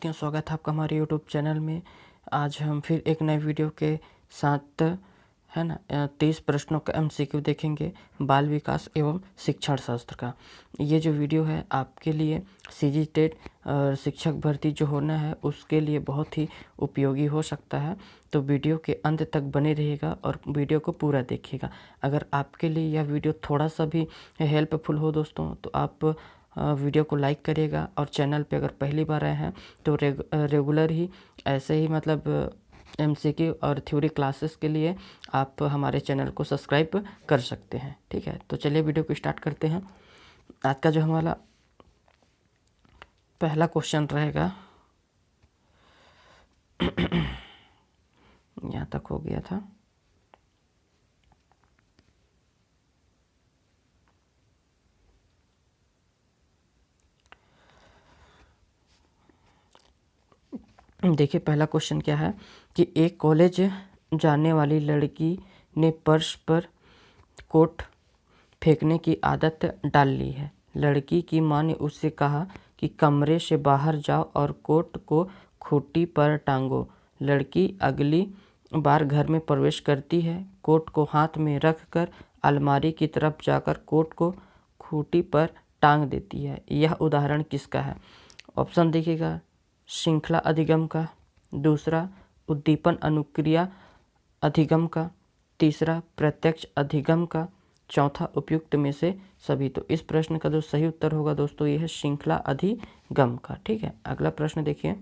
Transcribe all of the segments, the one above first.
हैं, स्वागत है आपका हमारे यूट्यूब चैनल में। आज हम फिर एक नए वीडियो के साथ है ना 30 प्रश्नों का एमसीक्यू देखेंगे बाल विकास एवं शिक्षण शास्त्र का। ये जो वीडियो है आपके लिए सीजी टेट शिक्षक भर्ती जो होना है उसके लिए बहुत ही उपयोगी हो सकता है। तो वीडियो के अंत तक बने रहिएगा और वीडियो को पूरा देखिएगा। अगर आपके लिए यह वीडियो थोड़ा सा भी हेल्पफुल हो दोस्तों तो आप वीडियो को लाइक करिएगा और चैनल पे अगर पहली बार आए हैं तो रेगुलर ही ऐसे ही मतलब एमसीक्यू और थ्योरी क्लासेस के लिए आप हमारे चैनल को सब्सक्राइब कर सकते हैं। ठीक है, तो चलिए वीडियो को स्टार्ट करते हैं। आज का जो हमारा पहला क्वेश्चन रहेगा यहाँ तक हो गया था। देखिए पहला क्वेश्चन क्या है कि एक कॉलेज जाने वाली लड़की ने पर्स पर कोट फेंकने की आदत डाल ली है। लड़की की माँ ने उससे कहा कि कमरे से बाहर जाओ और कोट को खूंटी पर टांगो। लड़की अगली बार घर में प्रवेश करती है, कोट को हाथ में रखकर अलमारी की तरफ जाकर कोट को खूंटी पर टांग देती है। यह उदाहरण किसका है? ऑप्शन देखिएगा, श्रृंखला अधिगम का, दूसरा उद्दीपन अनुक्रिया अधिगम का, तीसरा प्रत्यक्ष अधिगम का, चौथा उपयुक्त में से सभी। तो इस प्रश्न का जो सही उत्तर होगा दोस्तों ये है श्रृंखला अधिगम का। ठीक है, अगला प्रश्न देखिए,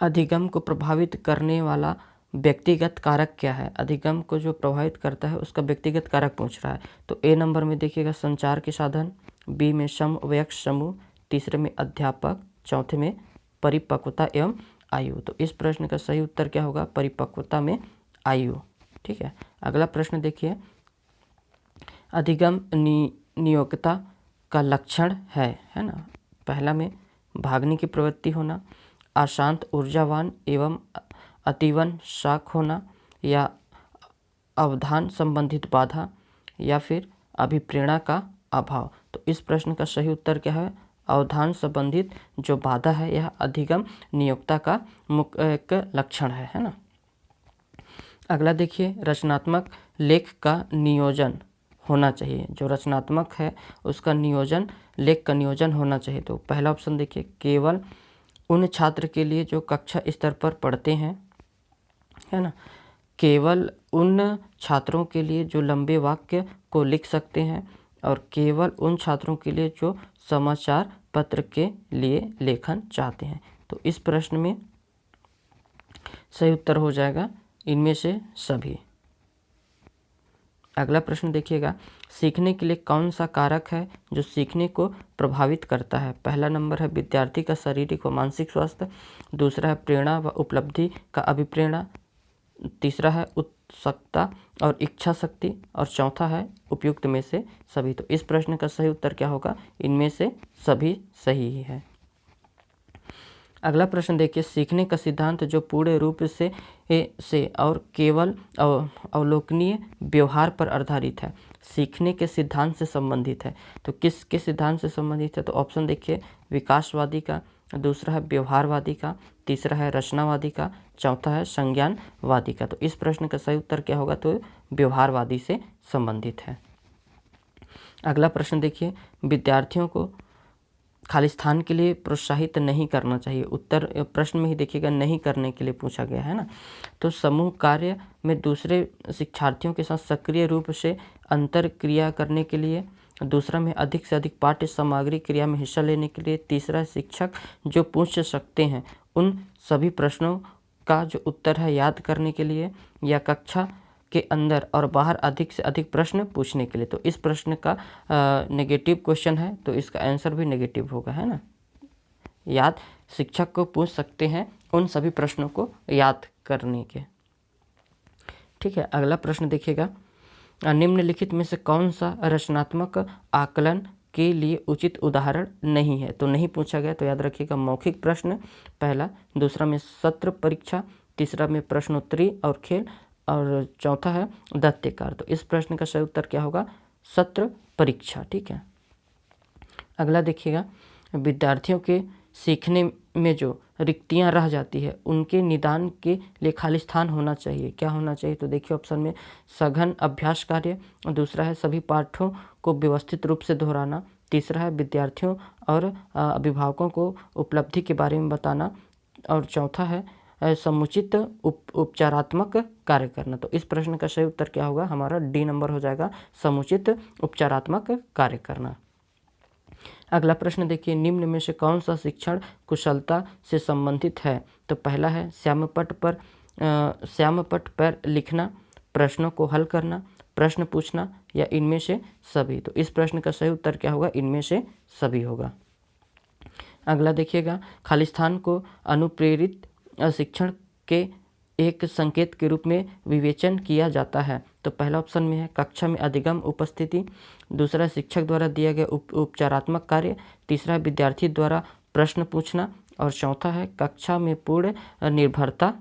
अधिगम को प्रभावित करने वाला व्यक्तिगत कारक क्या है? अधिगम को जो प्रभावित करता है उसका व्यक्तिगत कारक पूछ रहा है। तो ए नंबर में देखिएगा संचार के साधन, बी में समवयस्क समूह, तीसरे में अध्यापक, चौथे में परिपक्वता एवं आयु। तो इस प्रश्न का सही उत्तर क्या होगा? परिपक्वता में आयु। ठीक है, अगला प्रश्न देखिए, अधिगम नियोक्ता का लक्षण है ना। पहला में भागने की प्रवृत्ति होना, अशांत ऊर्जावान एवं अतिवन शाक होना, या अवधान संबंधित बाधा, या फिर अभिप्रेरणा का अभाव। तो इस प्रश्न का सही उत्तर क्या है? अवधान संबंधित जो बाधा है यह अधिगम नियोक्ता का मुख्य एक लक्षण है ना। अगला देखिए, रचनात्मक लेख का नियोजन होना चाहिए। जो रचनात्मक है उसका नियोजन, लेख का नियोजन होना चाहिए। तो पहला ऑप्शन देखिए, केवल उन छात्र के लिए जो कक्षा स्तर पर पढ़ते हैं, है ना, केवल उन छात्रों के लिए जो लंबे वाक्य को लिख सकते हैं, और केवल उन छात्रों के लिए जो समाचार पत्र के लिए लेखन चाहते हैं। तो इस प्रश्न में सही उत्तर हो जाएगा इनमें से सभी। अगला प्रश्न देखिएगा, सीखने के लिए कौन सा कारक है जो सीखने को प्रभावित करता है? पहला नंबर है विद्यार्थी का शारीरिक व मानसिक स्वास्थ्य, दूसरा है प्रेरणा व उपलब्धि का अभिप्रेरणा, तीसरा है उत्सुकता और इच्छा शक्ति, और चौथा है उपयुक्त में से सभी। तो इस प्रश्न का सही उत्तर क्या होगा? इनमें से सभी सही ही है। अगला प्रश्न देखिए, सीखने का सिद्धांत जो पूर्ण रूप से और केवल अवलोकनीय व्यवहार पर आधारित है, सीखने के सिद्धांत से संबंधित है। तो किसके सिद्धांत से संबंधित है? तो ऑप्शन देखिए, विकासवादी का, दूसरा है व्यवहारवादी का, तीसरा है रचनावादी का, चौथा है संज्ञानवादी का। तो इस प्रश्न का सही उत्तर क्या होगा? तो व्यवहारवादी से संबंधित है। अगला प्रश्न देखिए, विद्यार्थियों को खाली स्थान के लिए प्रोत्साहित नहीं करना चाहिए। उत्तर प्रश्न में ही देखिएगा नहीं करने के लिए पूछा गया है ना। तो समूह कार्य में दूसरे शिक्षार्थियों के साथ सक्रिय रूप से अंतर क्रिया करने के लिए, दूसरा में अधिक से अधिक पाठ्य सामग्री क्रिया में हिस्सा लेने के लिए, तीसरा शिक्षक जो पूछ सकते हैं उन सभी प्रश्नों का जो उत्तर है याद करने के लिए, या कक्षा के अंदर और बाहर अधिक से अधिक प्रश्न पूछने के लिए। तो इस प्रश्न का नेगेटिव क्वेश्चन है तो इसका आंसर भी नेगेटिव होगा, है ना। याद शिक्षक को पूछ सकते हैं उन सभी प्रश्नों को याद करने के। ठीक है, अगला प्रश्न देखिएगा, निम्नलिखित में से कौन सा रचनात्मक आकलन के लिए उचित उदाहरण नहीं है? तो नहीं पूछा गया तो याद रखिएगा मौखिक प्रश्न पहला, दूसरा में सत्र परीक्षा, तीसरा में प्रश्नोत्तरी और खेल, और चौथा है दत्तेकार। तो इस प्रश्न का सही उत्तर क्या होगा? सत्र परीक्षा। ठीक है, अगला देखिएगा, विद्यार्थियों के सीखने में जो रिक्तियां रह जाती है उनके निदान के लिए खाली स्थान होना चाहिए। क्या होना चाहिए? तो देखिए ऑप्शन में सघन अभ्यास कार्य, दूसरा है सभी पाठों को व्यवस्थित रूप से दोहराना, तीसरा है विद्यार्थियों और अभिभावकों को उपलब्धि के बारे में बताना, और चौथा है समुचित उपचारात्मक कार्य करना। तो इस प्रश्न का सही उत्तर क्या होगा? हमारा डी नंबर हो जाएगा, समुचित उपचारात्मक कार्य करना। अगला प्रश्न देखिए, निम्न में से कौन सा शिक्षण कुशलता से संबंधित है? तो पहला है श्यामपट्ट पर लिखना, प्रश्नों को हल करना, प्रश्न पूछना, या इनमें से सभी। तो इस प्रश्न का सही उत्तर क्या होगा? इनमें से सभी होगा। अगला देखिएगा, खाली स्थान को अनुप्रेरित शिक्षण के एक संकेत के रूप में विवेचन किया जाता है। तो पहला ऑप्शन में है कक्षा में अधिगम उपस्थिति, दूसरा शिक्षक द्वारा दिया गया उपचारात्मक कार्य, तीसरा विद्यार्थी द्वारा प्रश्न पूछना, और चौथा है कक्षा में पूर्ण निर्भरता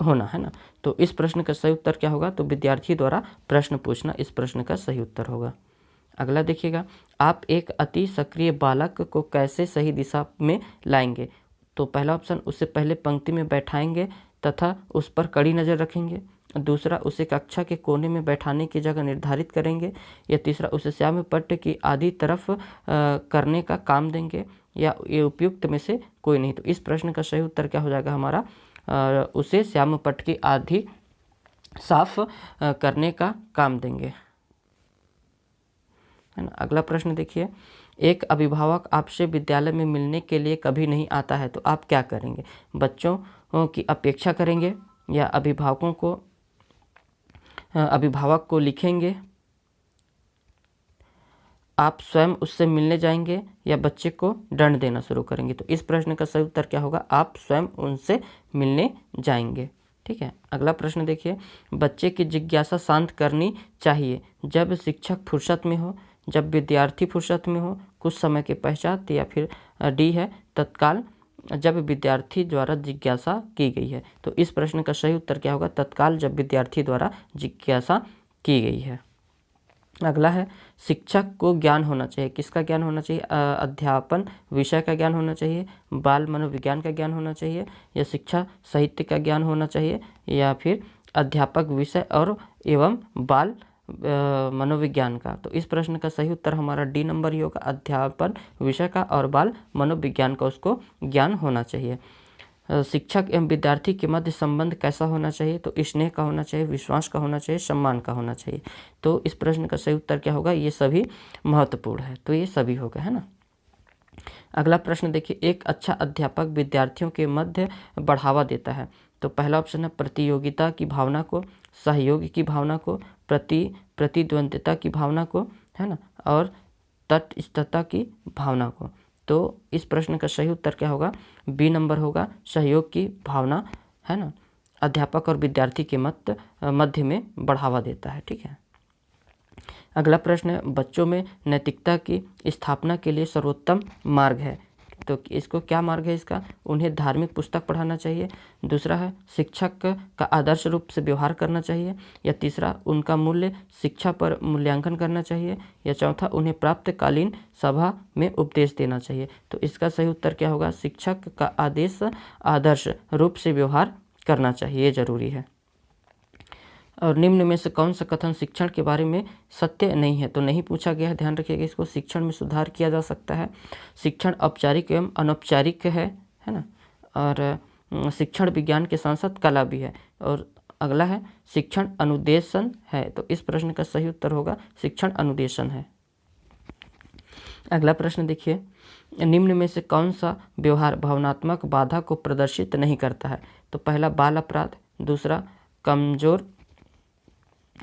होना, है ना। तो इस प्रश्न का सही उत्तर क्या होगा? तो विद्यार्थी द्वारा प्रश्न पूछना इस प्रश्न का सही उत्तर होगा। अगला देखिएगा, आप एक अति सक्रिय बालक को कैसे सही दिशा में लाएंगे? तो पहला ऑप्शन, उसे पहले पंक्ति में बैठाएंगे तथा उस पर कड़ी नज़र रखेंगे, दूसरा उसे कक्षा के कोने में बैठाने की जगह निर्धारित करेंगे, या तीसरा उसे श्यामपट्ट की आधी तरफ करने का काम देंगे, या ये उपयुक्त में से कोई नहीं। तो इस प्रश्न का सही उत्तर क्या हो जाएगा हमारा? उसे श्यामपट्ट की आधी साफ करने का काम देंगे, है ना। अगला प्रश्न देखिए, एक अभिभावक आपसे विद्यालय में मिलने के लिए कभी नहीं आता है, तो आप क्या करेंगे? बच्चों की अपेक्षा करेंगे, या अभिभावक को लिखेंगे, आप स्वयं उससे मिलने जाएंगे, या बच्चे को दंड देना शुरू करेंगे? तो इस प्रश्न का सही उत्तर क्या होगा? आप स्वयं उनसे मिलने जाएंगे, ठीक है। अगला प्रश्न देखिए, बच्चे की जिज्ञासा शांत करनी चाहिए जब शिक्षक फुर्सत में हो, जब विद्यार्थी फुर्सत में हो, कुछ समय के पश्चात, या फिर डी है तत्काल जब विद्यार्थी द्वारा जिज्ञासा की गई है। तो इस प्रश्न का सही उत्तर क्या होगा? तत्काल जब विद्यार्थी द्वारा जिज्ञासा की गई है। अगला है, शिक्षक को ज्ञान होना चाहिए। किसका ज्ञान होना चाहिए? अध्यापन विषय का ज्ञान होना चाहिए, बाल मनोविज्ञान का ज्ञान होना चाहिए, या शिक्षा साहित्य का ज्ञान होना चाहिए, या फिर अध्यापक विषय और एवं बाल मनोविज्ञान का। तो इस प्रश्न का सही उत्तर हमारा डी नंबर ही होगा, अध्यापन विषय का और बाल मनोविज्ञान का उसको ज्ञान होना चाहिए। शिक्षक एवं विद्यार्थी के मध्य संबंध कैसा होना चाहिए? तो स्नेह का होना चाहिए, विश्वास का होना चाहिए, सम्मान का होना चाहिए। तो इस प्रश्न का सही उत्तर क्या होगा? ये सभी महत्वपूर्ण है, तो ये सभी होगा, है ना। अगला प्रश्न देखिए, एक अच्छा अध्यापक विद्यार्थियों के मध्य बढ़ावा देता है। तो पहला ऑप्शन है प्रतियोगिता की भावना को, सहयोग की भावना को, प्रतिद्वंद्विता की भावना को, है ना, और तटस्थता की भावना को। तो इस प्रश्न का सही उत्तर क्या होगा? बी नंबर होगा, सहयोग की भावना, है ना, अध्यापक और विद्यार्थी के मध्य में बढ़ावा देता है, ठीक है। अगला प्रश्न है, बच्चों में नैतिकता की स्थापना के लिए सर्वोत्तम मार्ग है। तो इसको क्या मार्ग है इसका? उन्हें धार्मिक पुस्तक पढ़ाना चाहिए, दूसरा है शिक्षक का आदर्श रूप से व्यवहार करना चाहिए, या तीसरा उनका मूल्य शिक्षा पर मूल्यांकन करना चाहिए, या चौथा उन्हें प्राप्तकालीन सभा में उपदेश देना चाहिए। तो इसका सही उत्तर क्या होगा? शिक्षक का आदर्श रूप से व्यवहार करना चाहिए, ये जरूरी है। और निम्न में से कौन सा कथन शिक्षण के बारे में सत्य नहीं है? तो नहीं पूछा गया है, ध्यान रखिएगा इसको। शिक्षण में सुधार किया जा सकता है, शिक्षण औपचारिक एवं अनौपचारिक है ना, और शिक्षण विज्ञान के साथ साथ कला भी है, और अगला है शिक्षण अनुदेशन है। तो इस प्रश्न का सही उत्तर होगा शिक्षण अनुदेशन है। अगला प्रश्न देखिए, निम्न में से कौन सा व्यवहार भावनात्मक बाधा को प्रदर्शित नहीं करता है? तो पहला बाल अपराध, दूसरा कमजोर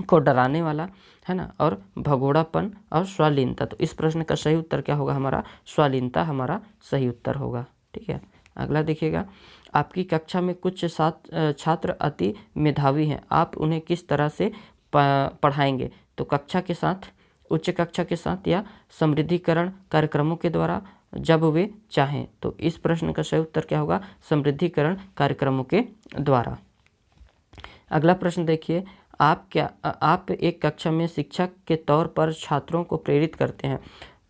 को डराने वाला, है ना, और भगोड़ापन और स्वालीनता। तो इस प्रश्न का सही उत्तर क्या होगा? हमारा स्वालीनता हमारा सही उत्तर होगा, ठीक है। अगला देखिएगा, आपकी कक्षा में कुछ छात्र अति मेधावी हैं, आप उन्हें किस तरह से पढ़ाएंगे? तो कक्षा के साथ, उच्च कक्षा के साथ, या समृद्धिकरण कार्यक्रमों के द्वारा जब वे चाहें। तो इस प्रश्न का सही उत्तर क्या होगा? समृद्धिकरण कार्यक्रमों के द्वारा। अगला प्रश्न देखिए, आप एक कक्षा में शिक्षक के तौर पर छात्रों को प्रेरित करते हैं,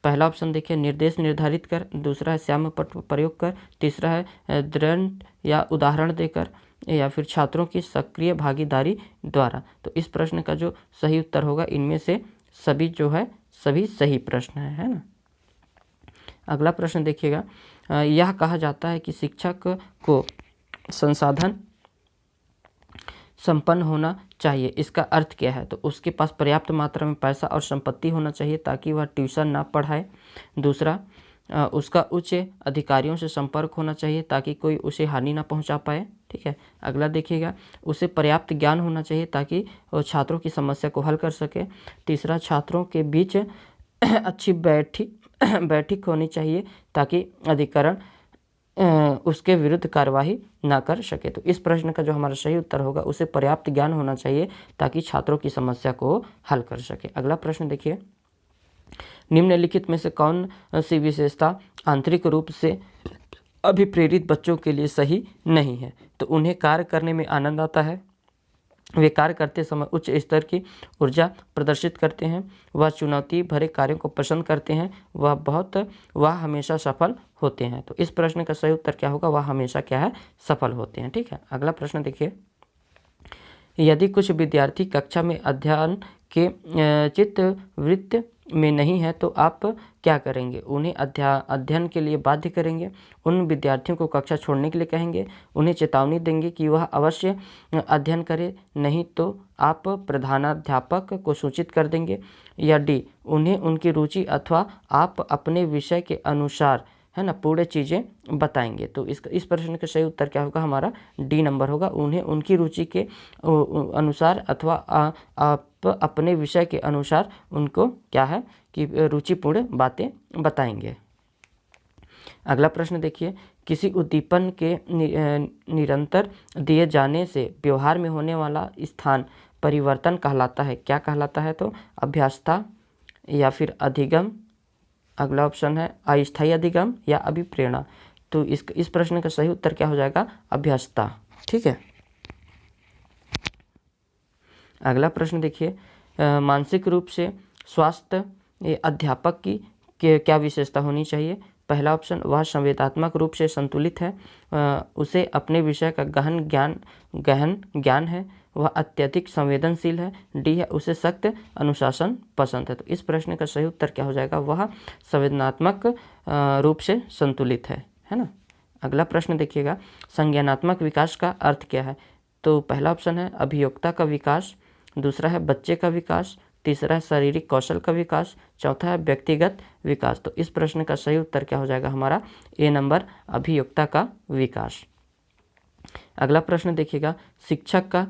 पहला ऑप्शन देखिए निर्देश निर्धारित कर, दूसरा है श्याम पट प्रयोग कर, तीसरा है दृढ़ या उदाहरण देकर, या फिर छात्रों की सक्रिय भागीदारी द्वारा। तो इस प्रश्न का जो सही उत्तर होगा इनमें से सभी जो है सभी सही प्रश्न है ना। अगला प्रश्न देखिएगा, यह कहा जाता है कि शिक्षक को संसाधन संपन्न होना चाहिए, इसका अर्थ क्या है? तो उसके पास पर्याप्त मात्रा में पैसा और संपत्ति होना चाहिए ताकि वह ट्यूशन ना पढ़ाए। दूसरा, उसका उच्च अधिकारियों से संपर्क होना चाहिए ताकि कोई उसे हानि ना पहुंचा पाए। ठीक है। अगला देखिएगा, उसे पर्याप्त ज्ञान होना चाहिए ताकि वो छात्रों की समस्या को हल कर सके। तीसरा, छात्रों के बीच अच्छी बैठक होनी चाहिए ताकि अधिकरण उसके विरुद्ध कार्यवाही ना कर सके। तो इस प्रश्न का जो हमारा सही उत्तर होगा उसे पर्याप्त ज्ञान होना चाहिए ताकि छात्रों की समस्या को हल कर सके। अगला प्रश्न देखिए, निम्नलिखित में से कौन सी विशेषता आंतरिक रूप से अभिप्रेरित बच्चों के लिए सही नहीं है? तो उन्हें कार्य करने में आनंद आता है, वे कार्य करते समय उच्च स्तर की ऊर्जा प्रदर्शित करते हैं, वह चुनौती भरे कार्यों को पसंद करते हैं, वह हमेशा सफल होते हैं। तो इस प्रश्न का सही उत्तर क्या होगा? वह हमेशा क्या है? सफल होते हैं। ठीक है। अगला प्रश्न देखिए, यदि कुछ विद्यार्थी कक्षा में अध्ययन के चित्तवृत्ति में नहीं है तो आप क्या करेंगे? उन्हें अध्ययन के लिए बाध्य करेंगे, उन विद्यार्थियों को कक्षा छोड़ने के लिए कहेंगे, उन्हें चेतावनी देंगे कि वह अवश्य अध्ययन करे, नहीं तो आप प्रधानाध्यापक को सूचित कर देंगे, या डी, उन्हें उनकी रुचि अथवा आप अपने विषय के अनुसार है ना पूरे चीज़ें बताएंगे। तो इस प्रश्न का सही उत्तर क्या होगा? हमारा डी नंबर होगा, उन्हें उनकी रुचि के अनुसार अथवा आप अपने विषय के अनुसार उनको क्या है कि रुचिपूर्ण बातें बताएंगे। अगला प्रश्न देखिए, किसी उद्दीपन के निरंतर दिए जाने से व्यवहार में होने वाला स्थान परिवर्तन कहलाता है, क्या कहलाता है? तो अभ्यासता या फिर अधिगम। अगला ऑप्शन है अस्थायी अधिगम या अभिप्रेरणा। तो इस प्रश्न का सही उत्तर क्या हो जाएगा? अभ्यासता। ठीक है। अगला प्रश्न देखिए, मानसिक रूप से स्वस्थ अध्यापक की क्या विशेषता होनी चाहिए? पहला ऑप्शन, वह संवेदनात्मक रूप से संतुलित है, उसे अपने विषय का गहन ज्ञान है, वह अत्यधिक संवेदनशील है, डी है उसे सख्त अनुशासन पसंद है। तो इस प्रश्न का सही उत्तर क्या हो जाएगा? वह संवेदनात्मक रूप से संतुलित है ना। अगला प्रश्न देखिएगा, संज्ञानात्मक विकास का अर्थ क्या है? तो पहला ऑप्शन है अभियोक्ता का विकास, दूसरा है बच्चे का विकास, तीसरा है शारीरिक कौशल का विकास, चौथा है व्यक्तिगत विकास। तो इस प्रश्न का सही उत्तर क्या हो जाएगा? हमारा ए नंबर अभियोक्ता का विकास। अगला प्रश्न देखिएगा, शिक्षक का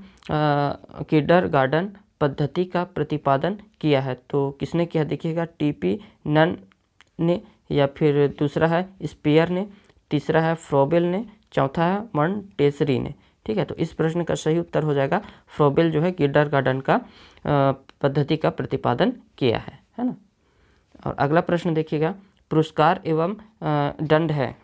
किंडरगार्टन पद्धति का प्रतिपादन किया है, तो किसने किया? देखिएगा, टीपी नन ने, या फिर दूसरा है स्पीयर ने, तीसरा है फ्रोबेल ने, चौथा है मॉन्टेसरी ने। ठीक है। तो इस प्रश्न का सही उत्तर हो जाएगा फ्रोबेल जो है किंडरगार्टन का पद्धति का प्रतिपादन किया है ना। और अगला प्रश्न देखिएगा, पुरस्कार एवं दंड है,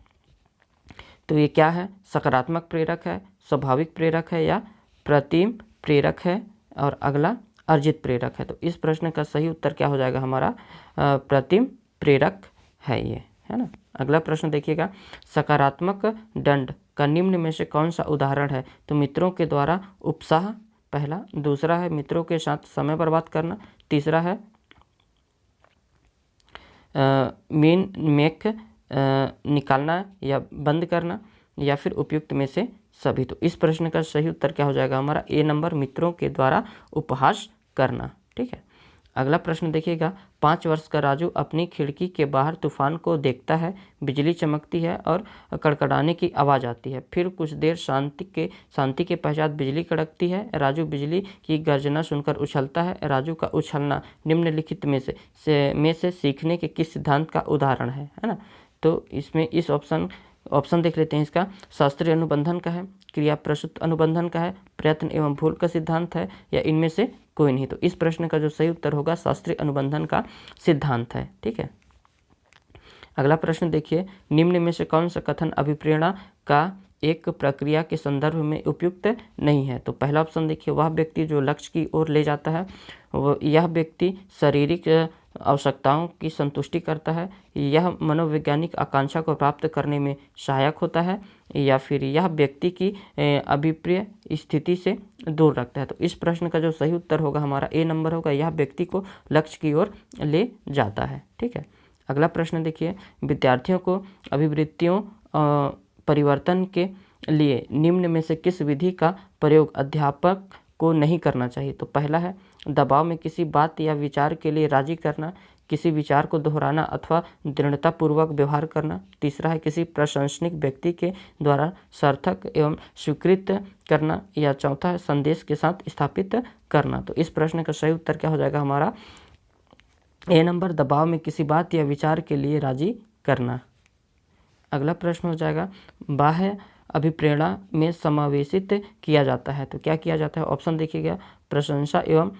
तो ये क्या है? सकारात्मक प्रेरक है, स्वाभाविक प्रेरक है, या प्रतिम प्रेरक है, और अगला अर्जित प्रेरक है। तो इस प्रश्न का सही उत्तर क्या हो जाएगा? हमारा प्रतिम प्रेरक है ये, है ना। अगला प्रश्न देखिएगा, सकारात्मक दंड का निम्न में से कौन सा उदाहरण है? तो मित्रों के द्वारा उपसाह पहला, दूसरा है मित्रों के साथ समय बर्बाद करना, तीसरा है निकालना या बंद करना, या फिर उपयुक्त में से सभी। तो इस प्रश्न का सही उत्तर क्या हो जाएगा? हमारा ए नंबर मित्रों के द्वारा उपहास करना। ठीक है। अगला प्रश्न देखिएगा, 5 वर्ष का राजू अपनी खिड़की के बाहर तूफान को देखता है, बिजली चमकती है और कड़कड़ाने की आवाज़ आती है, फिर कुछ देर शांति के पश्चात बिजली कड़कती है, राजू बिजली की गर्जना सुनकर उछलता है। राजू का उछलना निम्नलिखित में से सीखने के किस सिद्धांत का उदाहरण है ना। तो इसमें इस ऑप्शन देख लेते हैं। इसका शास्त्रीय अनुबंधन का है, क्रिया प्रसूत अनुबंधन का है, प्रयत्न एवं भूल का सिद्धांत है, या इनमें से कोई नहीं। तो इस प्रश्न का जो सही उत्तर होगा शास्त्रीय अनुबंधन का सिद्धांत है। ठीक है। अगला प्रश्न देखिए, निम्न में से कौन सा कथन अभिप्रेरणा का एक प्रक्रिया के संदर्भ में उपयुक्त नहीं है? तो पहला ऑप्शन देखिए, वह व्यक्ति जो लक्ष्य की ओर ले जाता है, यह व्यक्ति शारीरिक आवश्यकताओं की संतुष्टि करता है, यह मनोवैज्ञानिक आकांक्षा को प्राप्त करने में सहायक होता है, या फिर यह व्यक्ति की अभिप्रिय स्थिति से दूर रखता है। तो इस प्रश्न का जो सही उत्तर होगा हमारा ए नंबर होगा, यह व्यक्ति को लक्ष्य की ओर ले जाता है। ठीक है, अगला प्रश्न देखिए, विद्यार्थियों को अभिवृत्तियों परिवर्तन के लिए निम्न में से किस विधि का प्रयोग अध्यापक को नहीं करना चाहिए? तो पहला है दबाव में किसी बात या विचार के लिए राजी करना, किसी विचार को दोहराना अथवा दृढ़तापूर्वक व्यवहार करना। तीसरा है किसी प्रशंसनीय व्यक्ति के द्वारा सार्थक एवं स्वीकृत करना, या चौथा है संदेश के साथ स्थापित करना। तो इस प्रश्न का सही उत्तर क्या हो जाएगा हमारा ए नंबर, दबाव में किसी बात या विचार के लिए राजी करना। अगला प्रश्न हो जाएगा बाह्य अभिप्रेरणा में समावेशित किया जाता है। तो क्या किया जाता है? ऑप्शन देखिएगा, प्रशंसा एवं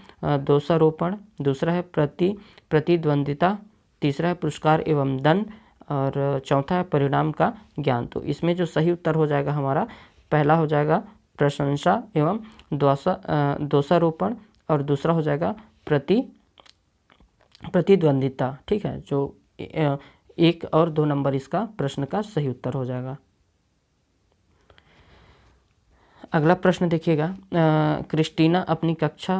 दोषारोपण, दूसरा है प्रतिद्वंदिता, तीसरा है पुरस्कार एवं दंड, और चौथा है परिणाम का ज्ञान। तो इसमें जो सही उत्तर हो जाएगा हमारा पहला हो जाएगा प्रशंसा एवं दोषारोपण, और दूसरा हो जाएगा प्रतिद्वंदिता। ठीक है, जो 1 और 2 नंबर इसका प्रश्न का सही उत्तर हो जाएगा। अगला प्रश्न देखिएगा, क्रिस्टीना अपनी कक्षा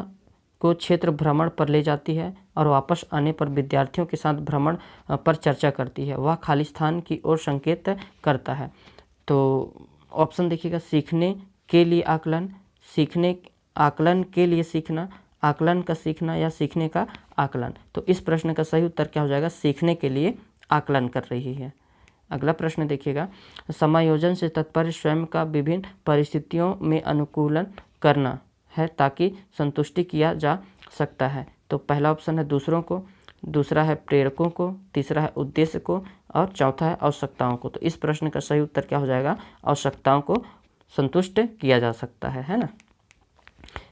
को क्षेत्र भ्रमण पर ले जाती है और वापस आने पर विद्यार्थियों के साथ भ्रमण पर चर्चा करती है। वह खाली स्थान की ओर संकेत करता है। तो ऑप्शन देखिएगा, सीखने के लिए आकलन, आकलन के लिए सीखना, आकलन का सीखना, या सीखने का आकलन। तो इस प्रश्न का सही उत्तर क्या हो जाएगा? सीखने के लिए आकलन कर रही है। अगला प्रश्न देखिएगा, समायोजन से तात्पर्य स्वयं का विभिन्न परिस्थितियों में अनुकूलन करना है ताकि संतुष्टि किया जा सकता है। तो पहला ऑप्शन है दूसरों को, दूसरा है प्रेरकों को, तीसरा है उद्देश्य को, और चौथा है आवश्यकताओं को। तो इस प्रश्न का सही उत्तर क्या हो जाएगा? आवश्यकताओं को संतुष्ट किया जा सकता है ना।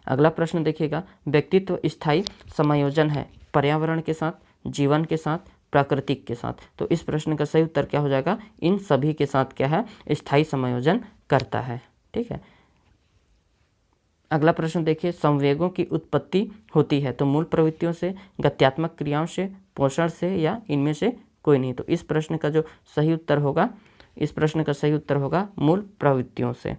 अगला प्रश्न देखिएगा, व्यक्तित्व स्थायी समायोजन है पर्यावरण के साथ, जीवन के साथ, प्राकृतिक के साथ। तो इस प्रश्न का सही उत्तर क्या हो जाएगा? इन सभी के साथ क्या है? स्थायी समायोजन करता है। ठीक है, अगला प्रश्न देखिए, संवेगों की उत्पत्ति होती है तो मूल प्रवृत्तियों से, गत्यात्मक क्रियाओं से, पोषण से, या इनमें से कोई नहीं। तो इस प्रश्न का जो सही उत्तर होगा, इस प्रश्न का सही उत्तर होगा मूल प्रवृत्तियों से।